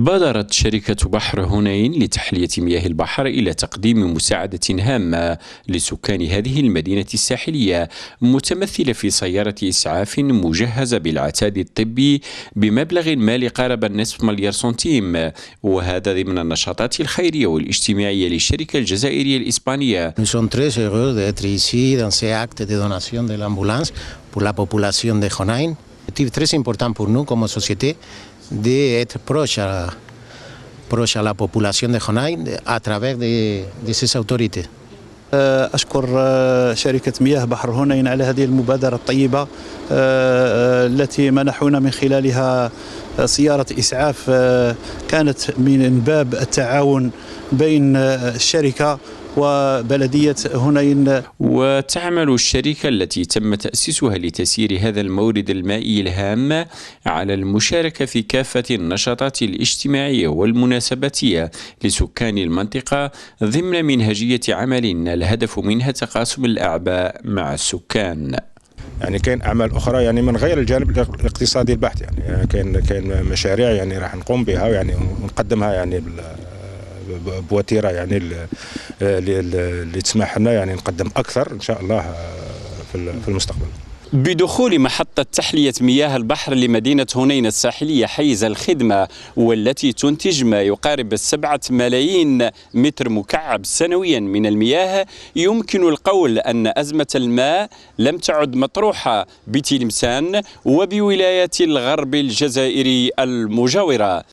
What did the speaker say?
بادرت شركة بحر هنين لتحلية مياه البحر إلى تقديم مساعدة هامة لسكان هذه المدينة الساحلية، متمثلة في سيارة إسعاف مجهزة بالعتاد الطبي بمبلغ مالي قارب النصف مليار سنتيم، وهذا ضمن النشاطات الخيرية والاجتماعية للشركة الجزائرية الإسبانية. Nous sommes très heureux d'être ici dans ces actes de donation de l'ambulance pour la population de Honain. C'est très important pour nous comme société d'être proche à la population de Honain à travers de ces autorités. أشكر شركة مياه بحر هنين على هذه المبادرة الطيبة التي منحونا من خلالها سيارة إسعاف كانت من باب التعاون بين الشركة وبلدية هنين. وتعمل الشركة التي تم تأسيسها لتسيير هذا المورد المائي الهام على المشاركة في كافة النشاطات الاجتماعية والمناسباتية لسكان المنطقة ضمن منهجية عمل الهدف منها تقاسم الأعباء مع السكان. يعني كاين اعمال اخرى يعني من غير الجانب الاقتصادي البحت، يعني كاين مشاريع يعني راح نقوم بها يعني ونقدمها يعني بوتيره يعني اللي تسمح لنا يعني نقدم اكثر ان شاء الله في المستقبل. بدخول محطة تحلية مياه البحر لمدينة هنين الساحلية حيز الخدمة، والتي تنتج ما يقارب 7 ملايين متر مكعب سنويا من المياه، يمكن القول أن أزمة الماء لم تعد مطروحة بتلمسان وبولايات الغرب الجزائري المجاورة.